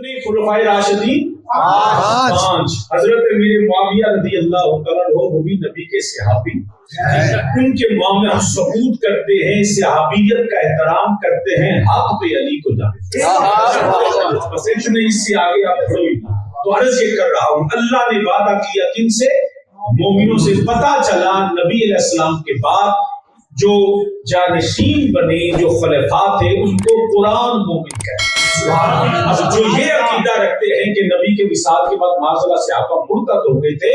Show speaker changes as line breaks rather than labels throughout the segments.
کتنے خلفائے راشدین؟ پانچ. حضرت امیر معاویہ رضی اللہ تعالیٰ عنہ وہ بھی نبی کے صحابی، ان کے معاملے ہم ثبوت کرتے ہیں، صحابیت کا احترام کرتے ہیں، حق پہ علی کو جانتے ہیں. بس اتنے اس سے آگے آپ پڑھو. تو عرض یہ کر رہا ہوں، اللہ نے وعدہ کیا کن سے؟ مومنوں سے. پتہ چلا نبی علیہ السلام کے بعد جو جانشین بنے، جو خلفاء تھے، ان کو قرآن مومن کہتے. اب جو یہ عقیدہ رکھتے ہیں کہ نبی کے وصال کے بعد معاذ اللہ صحابہ مرتد ہو گئے تھے،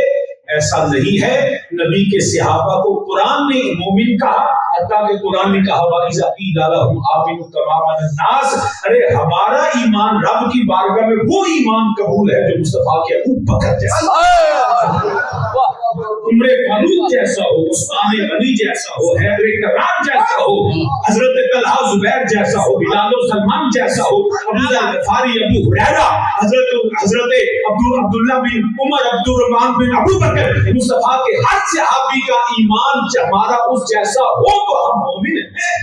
ایسا نہیں ہے. نبی کے صحابہ کو قرآن نے مومن کہا، حتیٰ کہ قرآن نے کہا وَإِذَا قِيلَ لَهُمْ آمِنُوا كَمَا آمَنَ النَّاسُ. ارے ہمارا ایمان رب کی بارگاہ میں وہ ایمان قبول ہے جو مصطفیٰ کے ابو بکر جیسا، عمر فاروق جیسا ہو، عثمان غنی جیسا ہو، حیدر کرار جیسا ہو، حضرت طلحہ زبیر جیسا ہو، بلال و سلمان جیسا ہو، ابو ذر غفاری، ابو ہریرہ، حضرت عبداللہ بن عمر، عبد الرحمن بن ابو بکر، مصطفیٰ کے ہر صحابی کا ایمان ہمارا اس جیسا ہو تو ہم مومن ہیں.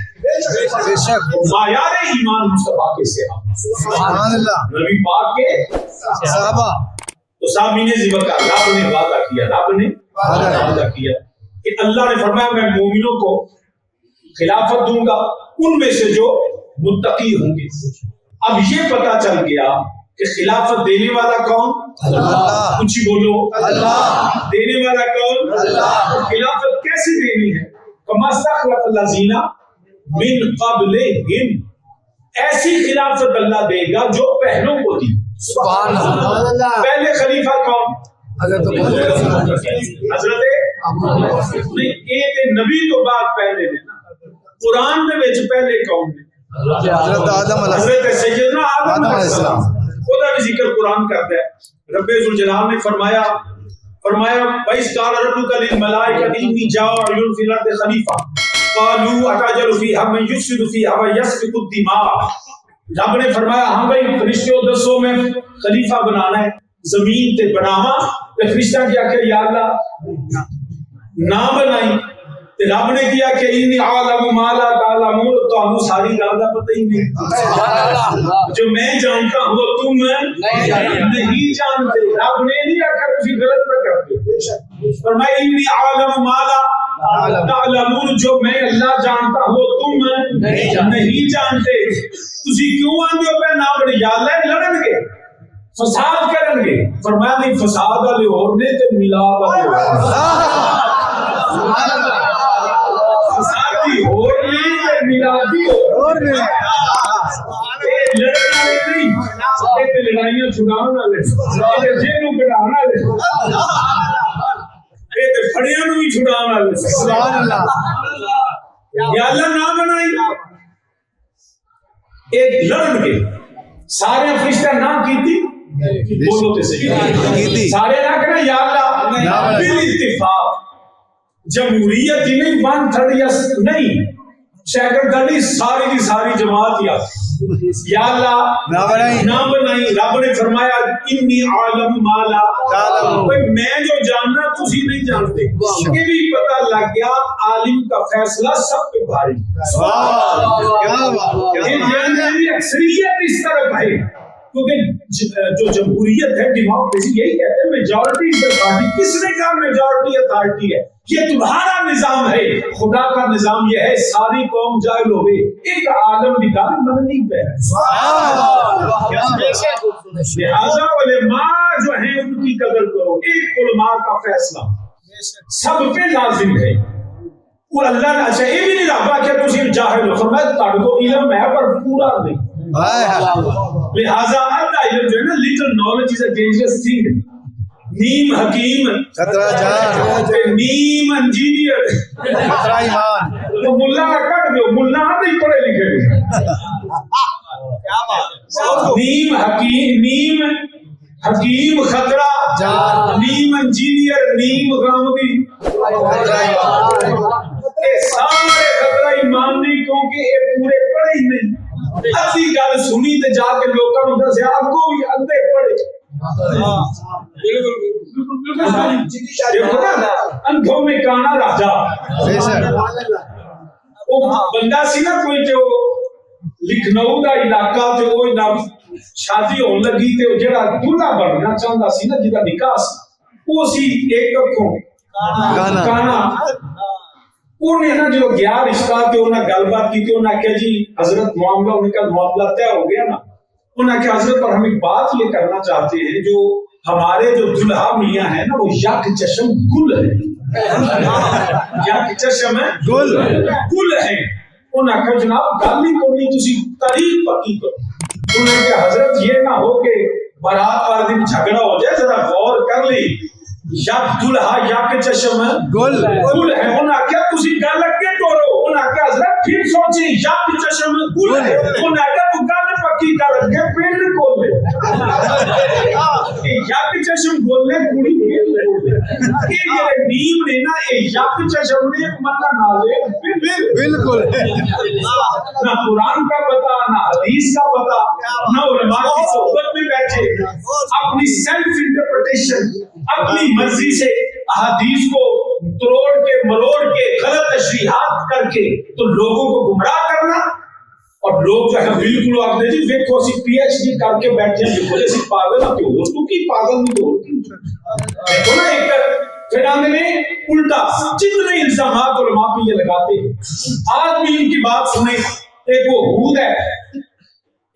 معیار ایمان مصطفیٰ کے صحابہ، نبی پاک کے صحابہ. تو صحابی نے ذکر کہا، رب نے وعدہ کیا، رب نے وعدہ کیا کہ اللہ نے فرمایا میں مومنوں کو خلافت دوں گا ان میں سے جو متقی ہوں گے. اب یہ پتہ چل گیا کہ خلافت دینے والا کون؟ اللہ. کچھ ہی بولو، اللہ. دینے والا کون؟ اللہ. خلافت کیسی دینی ہے؟ کما استخلف الذین من قبلہم، ایسی خلافت اللہ دے گا جو پہلوں کو دی. سبحان اللہ. پہلے خلیفہ کون؟ حضرت ایک نبی تو بعد پہلے نے. قرآن میں پہلے کون ہے؟ حضرت آدم، حضرت سیدنا آدم علیہ السلام. خدا بھی ذکر قرآن کرتا ہے. رب ذوالجلال نے فرمایا وَإِذْ قَالَ رَبُّكَ لِلْمَلَائِكَةِ إِنِّي جَاعِلٌ فِي الْأَرْضِ خَلِيفَةً قَالُوا أَتَجْعَلُ فِيهَا مَن يُفْسِدُ فِيهَا وَيَسْفِكُ الدِّمَاءَ. رب نے فرمایا ہاں بھائی فرشتوں دسو میں خلیفہ بنانا ہے زمین تے بناوا. تے فرشتہ کیا کہ یا اللہ نہ بنائی. تے رب نے کیا کہ انی عالم ما لا تعلمون، تو ہم ساری گل دا پتہ ہی نہیں، جو میں جانتا ہوں وہ تم نہیں جانتے. رب نے نہیں آخر تسی غلط نہ کرتے ہو. فرمایا انی عالم ما لا تعلمون، جو میں اللہ جانتا ہوں وہ تم نہیں جانتے. تسی کیوں آندے ہو پہ نہ بنے؟ یا اللہ لڑن گے، فساد کرن گے. فرمایا نہیں، فساد والے اور نے تے میلاد والے فسادی اور نے تے میلادی اور نے. لڑن والے نہیں، تے لڑائیاں چھڑاون والے، تے جنوں بڑھاون والے، تے پھڑیاں نوں بھی چھڑاون والے. سبحان اللہ. یا اللہ نہ بنائی. ایک لڑن کے سارے فرشتہ نہ کیتی، بولو تے صحیح، سارے نہ کہنا یا اللہ بال اتفاق. جمہوریت ہی نہیں، ون تھرڈ یا نہیں، سیکنڈری ساری کی ساری جماعت یا اللہ نہ بنائی. رب نے فرمایا انی عالم ما لا تعلمون، میں جو جاننا تسی نہیں جانتے. یہ بھی پتہ لگ گیا عالم کا فیصلہ سب پہ بھاری. یہ اکثریت اس طرف ہے کیونکہ جو جمہوریت ہے، ڈیموکریسی، یہی کہتے ہیں میجورٹی از دی پارٹی. کس نے کہا میجورٹی اتھارٹی ہے؟ یہ تمہارا نظام ہے. خدا کا نظام یہ ہے ساری قوم جاہل ہو گئی، ایک عالم کی گل مننی پہ ہے. لہذا علماء جو ہیں ان کی قدر کرو. ایک علماء کا فیصلہ سب پہ لازم ہے. اور اللہ نے اچھا یہ بھی نہیں رکھا کہ تسی جاہل ہو. فرمایا تہاڈے کو علم ہے پر پورا نہیں. لہذا آدھا علم جو ہے نا، little knowledge is a dangerous thing. نیم حکیم خطرہ جان، نیم انجینئر خطرہ ایمان. تو ملا کٹ دو، ملا نہیں پڑھے لکھے. نیم حکیم خطرہ جان، نیم انجینئر، نیم غامدی خطرہ ایمان. سارے خطرہ ایمان نہیں، کیونکہ یہ پورے پڑھے ہی نہیں. اسی گل سنی تے جا کے لوکاں نوں دسیا، اگوں بھی اندھے پڑھے. اندھوں میں کانا راجا. وہ بندہ سی نا کوئی جو لکھنؤ دا علاقہ تے وہ شادی ہون لگی تے جڑا دلہا بننا چاہندا سی نا جدا نکاح سی وہ سی ایک اکھوں گانا انہیں نا جو گیا رشتہ تے انہاں گل بات کی تے انہاں کہا جی حضرت معاملہ انہیں کا معاملہ طے ہو گیا نا انہاں کہا حضرت پر ہم ایک بات یہ کرنا چاہتے ہیں جو ہمارے جو دلہا میاں ہیں نا وہ یک چشم گل ہے یک چشم ہے گل ہے انہاں کہا جناب گل ہی کو نہیں تسی تاریخ پکی کرو انہاں کہا حضرت یہ نہ ہو کہ بارات والے دن جھگڑا ہو جائے ذرا غور کر لی یک دلہا یک چشم گل ہے انہاں کہا تسی گل اگے ٹورو انہاں کہا حضرت پھر سوچیں یک چشم گل ہے انہاں کہا تو گل پکی کر کے پھر کھول دے یک چشم گل ہے کڑی پھر کھول دے یہ نیم نے نا یک چشم نے مطلب نازے بالکل نہ قرآن کا پتہ نہ حدیث کا پتہ نہ علماء کی صحبت میں بیٹھے اپنی سیلف انٹرپریٹیشن اپنی مرضی سے احادیث کو توڑ کے مروڑ کے غلط تشریحات کر کے تو لوگوں کو گمراہ کرنا اور لوگ جو ہے بالکل آگے جی دیکھو اسی پی ایچ ڈی کر کے بیٹھے ہیں بالکل ایسی پاگل نہ کیوں تو کی پاگل نہیں تو دیکھو نا ایک پھر آنے میں الٹا جتنے الزامات علماء پہ یہ لگاتے ہیں آج بھی ان کی بات سنیں ایک وہ حود ہے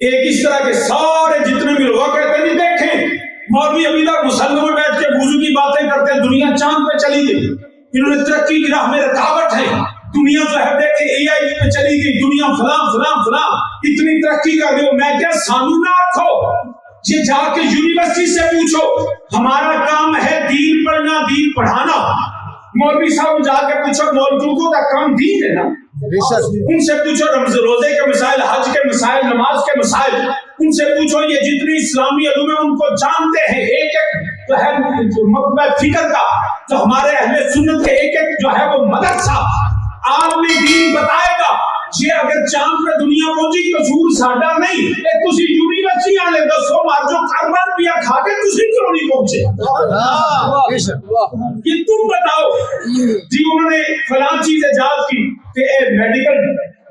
ایک اس طرح کے سارے جتنے بھی لوگ کہتے ہیں دیکھیں مولوی ابھی تک مسلم میں بیٹھ کے وضو کی باتیں کرتے ہیں دنیا چاند پہ چلی گئی انہوں نے ترقی کی راہ میں رکاوٹ ہے دنیا جو ہے دیکھیں اے آئی پہ چلی گئی دنیا فلاں اتنی ترقی کر رہے ہو میں کیا سانو نہ رکھو یہ جا کے یونیورسٹی سے پوچھو ہمارا کام ہے دین پڑھنا دین پڑھانا مولوی صاحب جا کے پوچھو مولویوں کا کام دین ہے نا ان سے پوچھو روزے کے مسائل حج کے مسائل نماز کے مسائل ان سے پوچھو یہ جتنی اسلامی علوم ہیں ان کو جانتے ہیں ایک ایک جو ہے مکتبہ فکر کا جو ہمارے اہل سنت کے ایک ایک جو ہے وہ مدرسہ آپ نے دین بتائے گا یہ اگر چاند پہ دنیا پہنچی قصور ساڈا نہیں تسی یونیورسٹی والے دسو مار جو کاروبار پیا کھا کے تسی کیوں نہیں پہنچے یہ تم بتاؤ جی انہوں نے فلاں چیز ایجاد کی کہ اے میڈیکل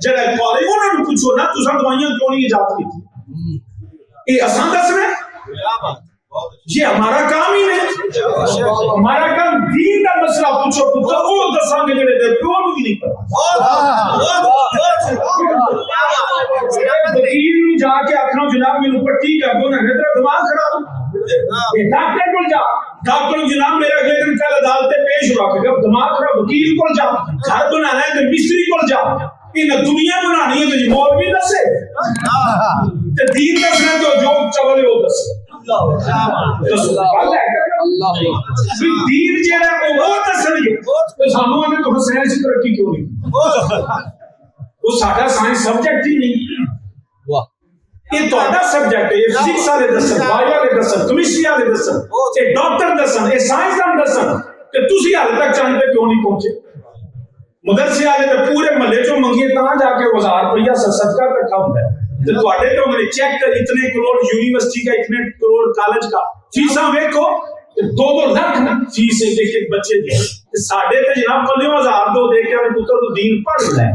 جڑا کالج انہوں نے پوچھو نا تساں دوائیاں کیوں نہیں ایجاد کی تھی یہ آسان دس میں یہ ہمارا کام ہی نہیں ہمارا کام دین کا مسئلہ پوچھو پتر وہ دساں گے جڑے دے کیوں نہیں پتا وکیل میں جا کے آخنا جناب میں پٹی کر دو نا میرا دماغ خراب ڈاکٹر کو جا ڈاکٹر جناب میرا اگلے دن کل عدالت پیش ہوا کہ دماغ خراب وکیل کو جا گھر بنانا ہے تو مستری کو جا ان دنیا بنانی ہے تو مولوی دسے تے دین دسنا تو جو چولے وہ دسے دین جیڑا وہ دسنگے تو سانو نے تو سائنس ترقی کیوں نہیں وہ ساڈا سائنس سبجیکٹ ہی نہیں یہ تہاڈا سبجیکٹ ہے یہ فزکس والے دسن بایو والے دسن کیمسٹری والے دسن یہ ڈاکٹر دسن یہ سائنسدان دسن کہ تسی حال تک چاند پہ کیوں نہیں پہنچے مدرسے والے تے پورے محلے چوں منگیے تاں جا کے 1000 روپیہ صدقہ اکٹھا ہوندا ہے تے تواڈے تو میں چیک کر اتنے کروڑ یونیورسٹی کا اتنے کروڑ کالج کا فیساں ویکھو تے 2 لاکھ فیس ہے ایک بچے دی ساڈے تے جناب کلیوں 1000 دو دے کے اپنے پتر کو دین پڑھ لے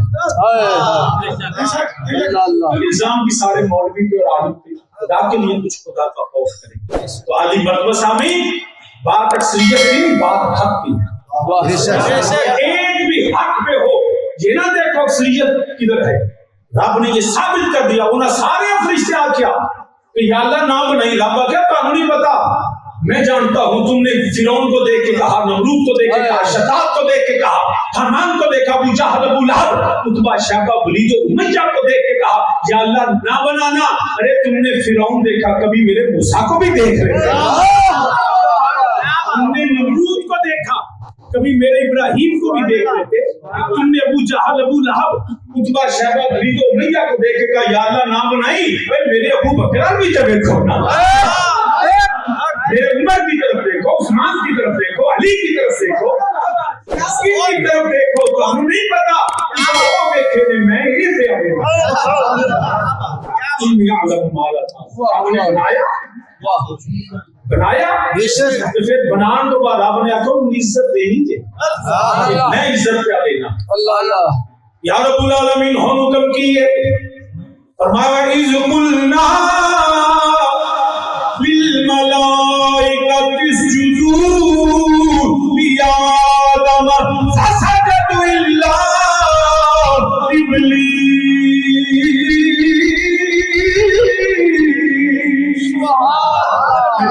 الزام بھی سارے مولوی پہ اور عالم پہ خدا کے لیے کچھ خدا کا خوف کریں تو عالی مرتبہ سامعین بات اکثریت نہیں بات حق کی ایک بھی حق پہ ہو یہ نہ دیکھو اکثریت کدھر ہے رب نے یہ ثابت کر دیا انہاں سارے فرشتے آ کیا کہ یا اللہ نہ بنائی رب کیا تانوں نہیں پتا میں جانتا ہوں تم نے فرعون کو دیکھ کے کہا نمرود کو دیکھ کے کہا شداد کو دیکھ کے کہا حامان کو دیکھا ابو جہل ابو لہب عتبہ شیبہ ولید امیہ کو دیکھ کے کہا یا اللہ نہ بنانا ارے تم نے فرعون دیکھا کبھی میرے موسیٰ کو بھی دیکھ لیتے تم نے نمرود کو دیکھا کبھی میرے ابراہیم کو بھی دیکھ لیتے تم نے ابو جہل ابو لہب عتبہ شیبہ ولید امیہ کو دیکھ کے کہا یا اللہ نہ بنائی میرے ابو بکر بھی تو دیکھو نا میرے عمر کی طرف دیکھو عثمان کی طرف دیکھو علی کی طرف دیکھو اس کی طرف دیکھو تو ہم نہیں پتا وہ دیکھے نے میں یہ سے آگے آپ نے بنایا تو پھر بنان تو بعد آپ نے آخو عزت دینی تھی میں عزت کیا دینا یا رب العالمین ہم حکم کیے فرمایا اذ قلنا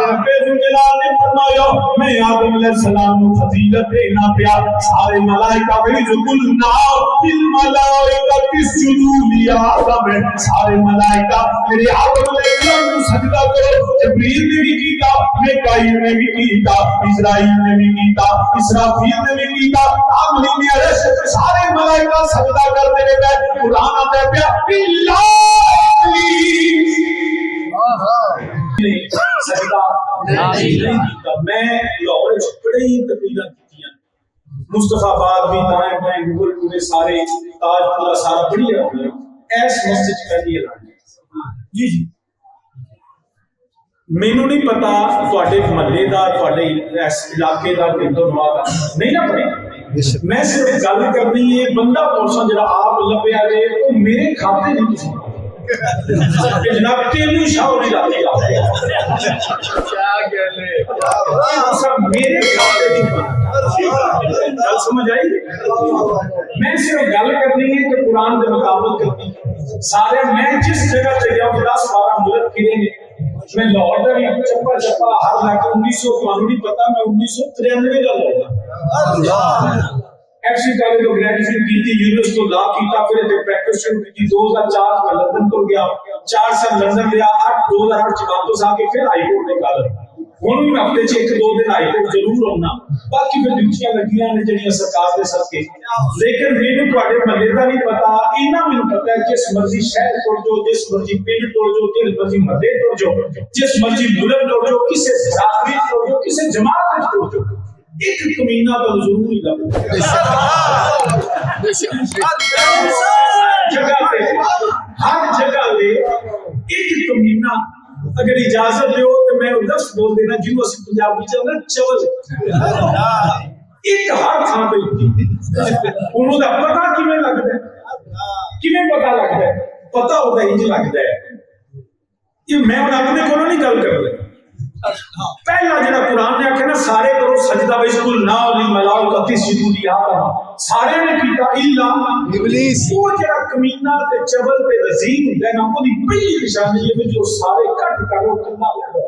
رب ذوالجلال نے فرمایا میں آدم علیہ السلام کو فضیلت دینا پیا سارے ملائکہ ویز قلنا بالملائکۃ اسجدوا لآدم سارے ملائکہ میرے آدم علیہ السلام کو سجدہ کرو جبریل نے بھی کیتا میکائیل نے بھی کیتا اسرائیل نے بھی کیتا اسرافیل نے بھی کیتا عاملین عرش سارے ملائکہ سجدہ کرتے رہے قرآن آتا ہے پیا اللہ سجدہ نہیں کیتا میں لاہور بڑے ہی تقریریں کیتیاں مصطفیٰ آباد بھی دائیں بائیں گوگل پورے سارے تاج پورا سارا بڑی ہے ایس مسجد کا لیے جی جی مینوں نہیں پتا تواڈے محلے دا تواڈے اس علاقے دا کتوں نواں نہیں نہ پتا میں صرف گل کرنی ہے بندہ پوچھا جڑا آپ لبیا جے او میرے کھاتے نہیں تسی جناب تینوں شاہ نہیں لاتے کیا کہنے سب میرے کھاتے نہیں گل سمجھ آئی میں صرف گل کرنی ہے کہ قرآن کے مطابق کرنی سارے میں جس جگہ سے گیا 10-12 ملک پھرے نے میں لاہور کا بھی چپا چپا ہر علاقہ 1900 قانونی پتا میں 1993 کا لاہور ایف سی کالج کو گریجویشن کی تھی یونیورسٹی کو لا کیتا پھر پریکٹس شروع کی 2004 میں لندن کو گیا 4 سال لندن لیا 2008 چ واپس آ کے پھر ہائی کورٹ نکالا ہن میں ہفتے چ 1-2 دن ہائی کورٹ ضرور ہونا باقی پھر ڈیوٹیاں لگیاں نے جڑیاں سرکار دے صدقے لیکن مینوں تواڈے محلے دا نہیں پتا اینا مینوں پتا ہے جس مرضی شہر ٹر جو جس مرضی پنڈ ٹر جو جس مرضی محلے ٹر جو جس مرضی ملک ٹر جو کسے برادری ٹر جو کسے جماعت ٹر جو ایک کمینہ تو ضرور ہی لگتا ہر جگہ لے ایک کمینہ اگر اجازت دیو تو میں لفظ بول دینا جنہوں اسی پنجابی چلنا چول ایک ہر تھان پہ انہوں دا پتہ کیویں لگتا ہے کیویں پتہ لگتا ہے پتہ ہوتا ہے انج لگتا ہے یہ میں اپنے کو نہیں گل کر رہا پہلا جڑا قرآن نے آکھیا نا سارے کرو سجدہ وَإِذْ لِلْمَلَائِكَةِ اسْجُدُوا لِآدَمَ سارے نے کیتا الا ابلیس وہ جڑا کمینہ تے چبل تے رزین ہوندا ہے نا وہ دی پہلی نشانی یہ ہے جو سارے کٹ کرو کنا لگا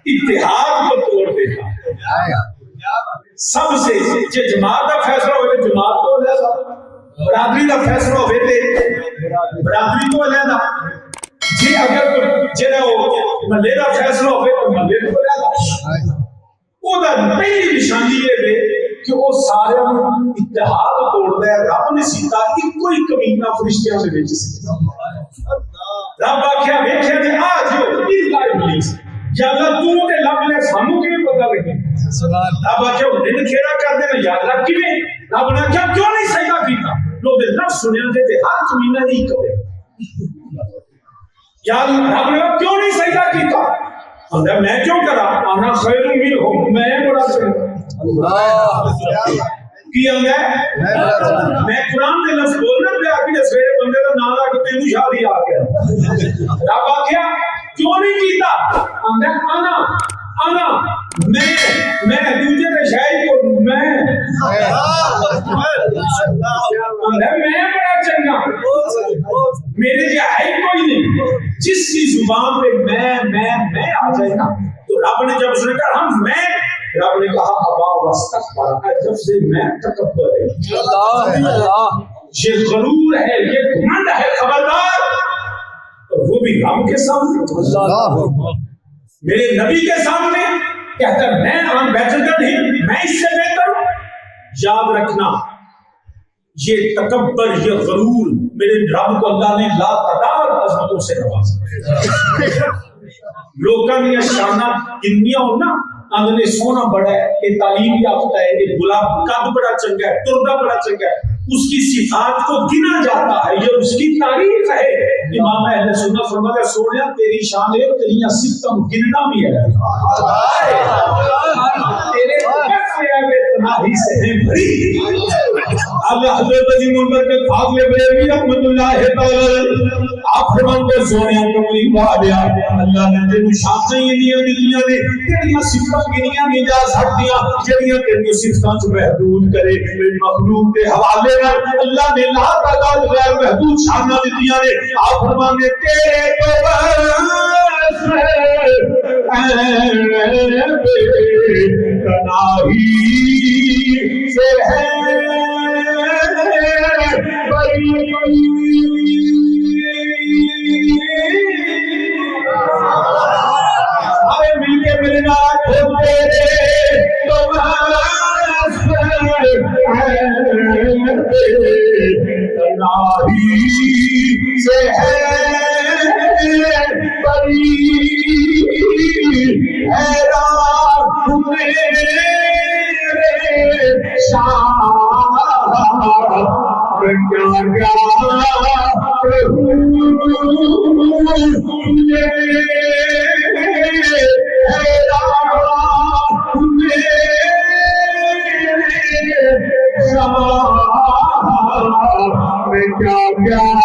اتحاد کو توڑ دیتا سب سے جے جماعت کا فیصلہ ہوئے تو جماعت کو علیحدہ برادری کا فیصلہ ہوئے تے برادری کو علیحدہ جی اگر جڑا محلے کا فیصلہ ہوئے تو محلے کو علیحدہ وہ دا پہلی نشانی یہ ہے کہ وہ سارے اتحاد توڑتا ہے رب نے سیتا ایک کوئی کمینہ فرشتیاں سے بیچ سکتا رب آکھیا ویکھیا جی آ جیو الا ابلیس یا اللہ تو تے لب لے سانو کیویں پتہ لگے رب آکھیا دن کھیڑا کر دینا یا اللہ کیویں رب نے کیا کیوں نہیں سجدہ کیتا لوگ لفظ سنیا تے ہر کمینہ نہیں کرے یا رب نے کیوں نہیں سجدہ کیتا میں کیوں کرا انا خیر منہم میں بڑا کی آنگا ہے میں قرآن دے لفظ بولنا پہ آکے نے سویرے بندے کا نام آکے تینو شادی آکے رب آکھیا کیوں نہیں کیتا آنگا انا میں دوجے نے شاید کو میں بڑا چنگا میرے جی ہے کوئی نہیں جس کی زبان پہ میں آ جائے نا تو رب نے جب سنے کہا ہم میں رب نے کہا ابا واستکبر جب سے میں تکبر ہے یہ غرور ہے یہ گھمنڈ ہے خبردار وہ بھی رب کے سامنے میرے نبی کے سامنے کہتا ہے میں عام بیٹر کا نہیں میں اس سے بہتر ہوں یاد رکھنا یہ تکبر یہ غرور میرے رب کو اللہ نے لا تعداد عظمتوں سے نوازا لوگاں نے شانہ کنیاں ہونا اندنے سونا بڑا ہے یہ تعلیم یافتہ ہے یہ گلاب قد بڑا چنگا ہے تردہ بڑا چنگا ہے اس کی صفات کو گنا جاتا ہے یہ اس کی تعریف ہے امام اہل سنت فرماتا ہے سونیا تیری شان ہے تیری صفتوں گننا بھی ہے تیرے بس سے ہے تنہائی سے ہے بھری اللہ حضرت علی منبرکت فاضل بریلوی رحمت اللہ تعالی آپ فرماتے سونیا کملی بھالیا اللہ نے تیری شان یہ دنیا نے تیری صفتوں گنیاں نہیں جا سکتیاں جڑیاں تیری صفتوں سے محدود کرے مخلوق کے حوالے اللہ نے لا تعداد غیر محدود شانہ دیتیاں نے آپ فرمانے تیرے تو تناہی سے ہے بری ہمیں مل کے ملنا تو تیرے تناہی سے ہے بری حیران میرے شاہ کیا کیا